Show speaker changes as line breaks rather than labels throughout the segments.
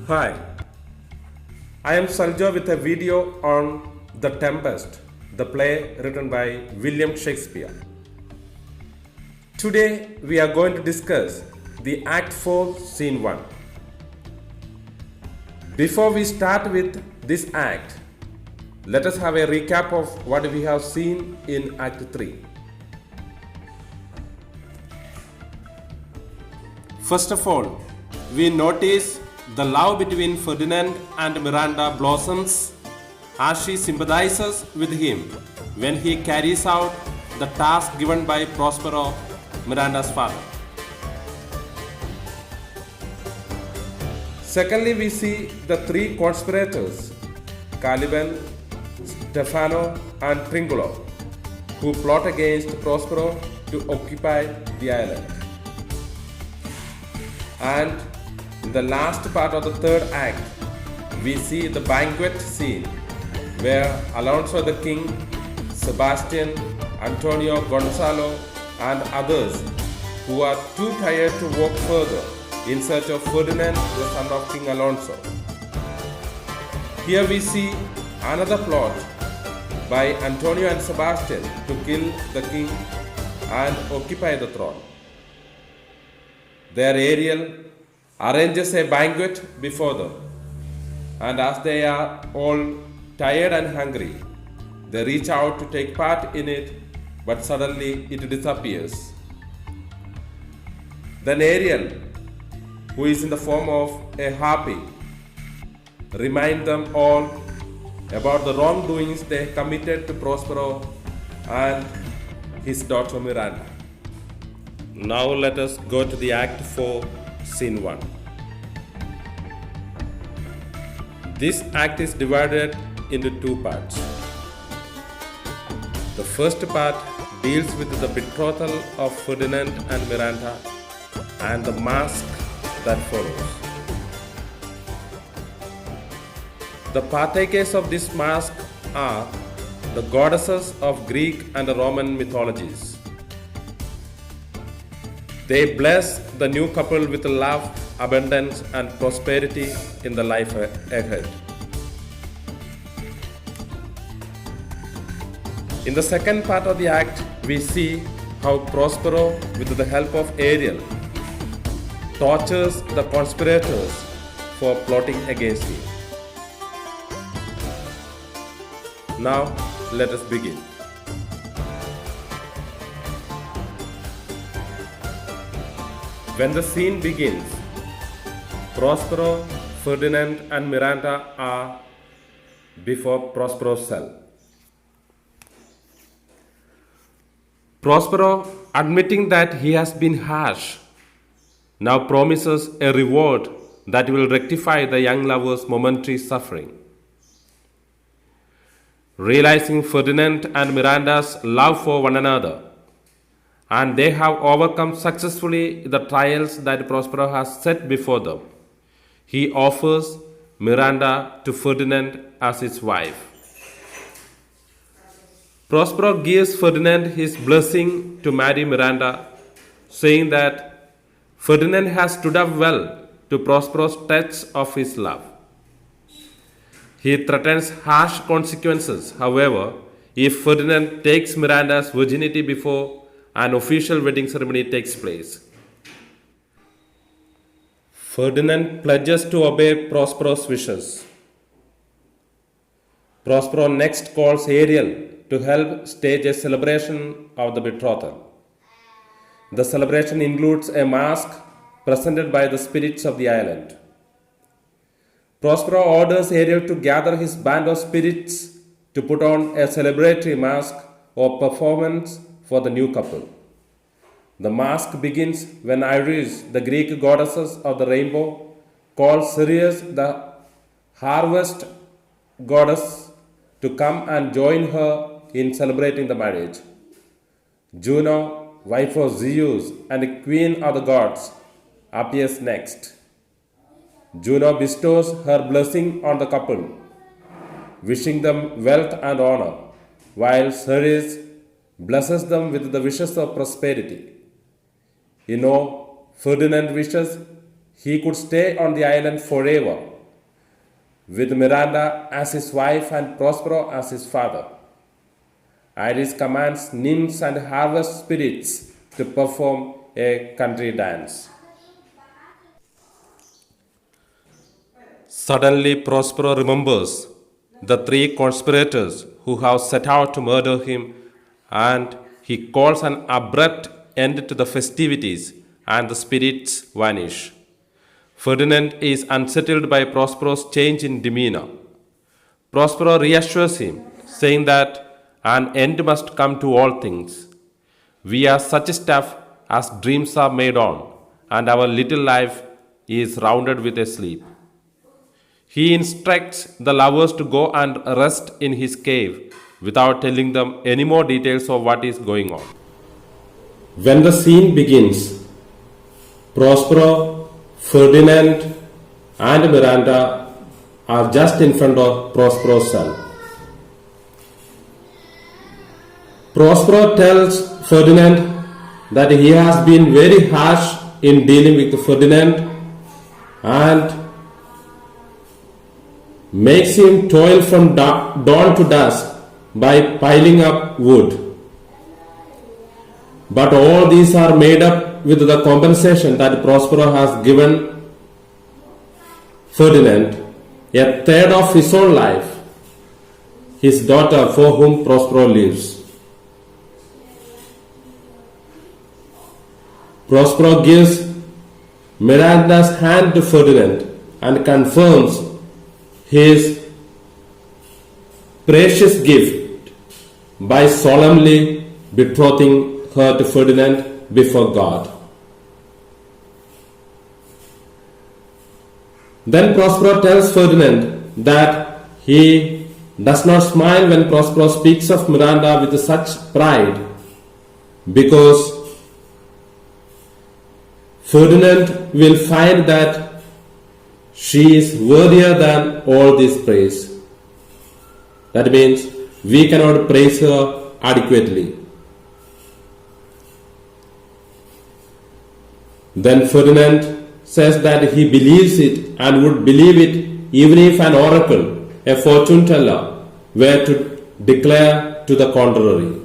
Hi, I am Saljo with a video on The Tempest, the play written by William Shakespeare. Today we are going to discuss the Act 4, Scene 1. Before we start with this act, let us have a recap of what we have seen in Act 3. First of all, we notice the love between Ferdinand and Miranda blossoms as she sympathizes with him when he carries out the task given by Prospero, Miranda's father. Secondly, we see the three conspirators, Caliban, Stefano, and Trinculo, who plot against Prospero to occupy the island. And in the last part of the third act, we see the banquet scene where Alonso the king, Sebastian, Antonio, Gonzalo, and others who are too tired to walk further in search of Ferdinand, the son of King Alonso. Here we see another plot by Antonio and Sebastian to kill the king and occupy the throne. There Ariel arranges a banquet before them, and as they are all tired and hungry, they reach out to take part in it, but suddenly it disappears. Then Ariel, who is in the form of a harpy, reminds them all about the wrongdoings they committed to Prospero and his daughter Miranda. Now let us go to the Act 4, Scene 1. This act is divided into two parts. The first part deals with the betrothal of Ferdinand and Miranda and the mask that follows. The partakers of this mask are the goddesses of Greek and Roman mythologies. They bless the new couple with love, abundance, and prosperity in the life ahead. In the second part of the act, we see how Prospero, with the help of Ariel, tortures the conspirators for plotting against him. Now, let us begin. When the scene begins, Prospero, Ferdinand, and Miranda are before Prospero's cell. Prospero, admitting that he has been harsh, now promises a reward that will rectify the young lover's momentary suffering. Realizing Ferdinand and Miranda's love for one another, and they have overcome successfully the trials that Prospero has set before them, he offers Miranda to Ferdinand as his wife. Prospero gives Ferdinand his blessing to marry Miranda, saying that Ferdinand has stood up well to Prospero's test of his love. He threatens harsh consequences, however, if Ferdinand takes Miranda's virginity before an official wedding ceremony takes place. Ferdinand pledges to obey Prospero's wishes. Prospero next calls Ariel to help stage a celebration of the betrothal. The celebration includes a mask presented by the spirits of the island. Prospero orders Ariel to gather his band of spirits to put on a celebratory mask or performance for the new couple. The mask begins when Iris, the Greek goddess of the rainbow, calls Ceres, the harvest goddess, to come and join her in celebrating the marriage. Juno, wife of Zeus and queen of the gods, appears next. Juno bestows her blessing on the couple, wishing them wealth and honor, while Ceres blesses them with the wishes of prosperity. Ferdinand wishes he could stay on the island forever, with Miranda as his wife and Prospero as his father. Iris commands nymphs and harvest spirits to perform a country dance. Suddenly, Prospero remembers the three conspirators who have set out to murder him, and he calls an abrupt end to the festivities, and the spirits vanish. Ferdinand is unsettled by Prospero's change in demeanor. Prospero reassures him, saying that an end must come to all things. We are such stuff as dreams are made on, and our little life is rounded with a sleep. He instructs the lovers to go and rest in his cave without telling them any more details of what is going on. When the scene begins, Prospero, Ferdinand, and Miranda are just in front of Prospero's cell. Prospero tells Ferdinand that he has been very harsh in dealing with Ferdinand and makes him toil from dawn to dusk by piling up wood. But all these are made up with the compensation that Prospero has given Ferdinand, a third of his own life, his daughter for whom Prospero lives. Prospero gives Miranda's hand to Ferdinand and confirms his precious gift by solemnly betrothing her to Ferdinand before God. Then Prospero tells Ferdinand that he does not smile when Prospero speaks of Miranda with such pride, because Ferdinand will find that she is worthier than all this praise. That means we cannot praise her adequately. Then Ferdinand says that he believes it and would believe it even if an oracle, a fortune teller, were to declare to the contrary.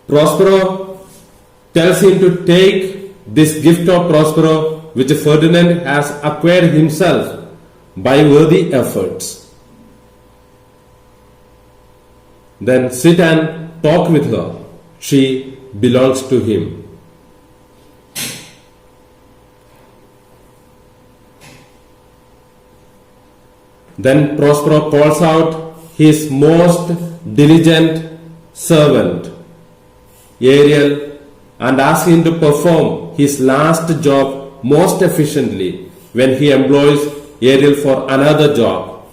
Prospero tells him to take this gift of Prospero, which Ferdinand has acquired himself by worthy efforts. Then sit and talk with her. She belongs to him. Then Prospero calls out his most diligent servant, Ariel, and asks him to perform his last job most efficiently when he employs Ariel for another job.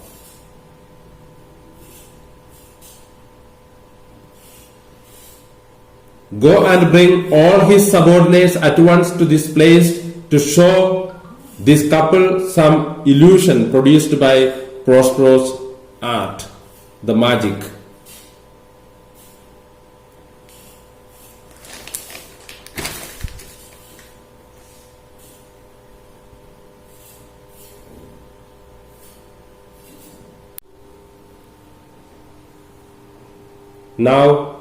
Go and bring all his subordinates at once to this place to show this couple some illusion produced by Prospero's art, the magic. Now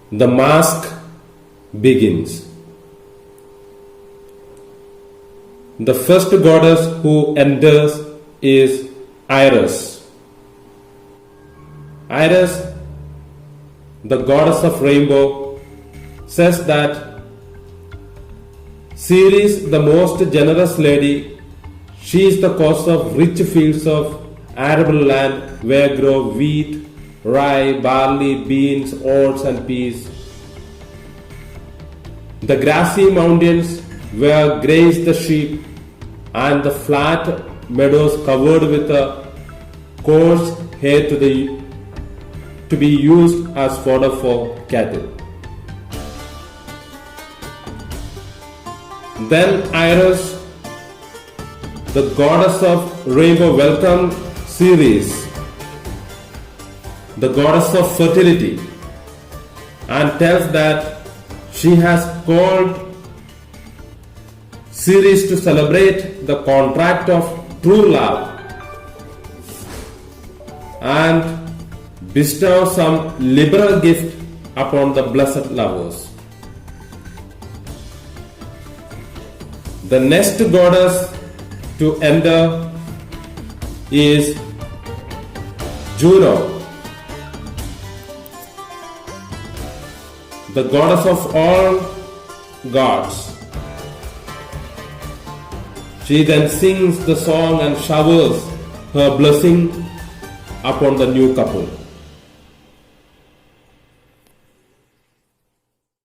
the mask begins. The first goddess who enters is Iris. Iris, the goddess of rainbow, says that Ceres, the most generous lady, she is the cause of rich fields of arable land where grow wheat, rye, barley, beans, oats and peas. The grassy mountains where graze the sheep, and the flat meadows covered with a coarse hay to be used as fodder for cattle. Then Iris, the goddess of rainbow, welcomed Ceres the goddess of fertility, and tells that she has called Ceres to celebrate the contract of true love and bestow some liberal gift upon the blessed lovers. The next goddess to enter is Juno, the goddess of all gods. She then sings the song and showers her blessing upon the new couple.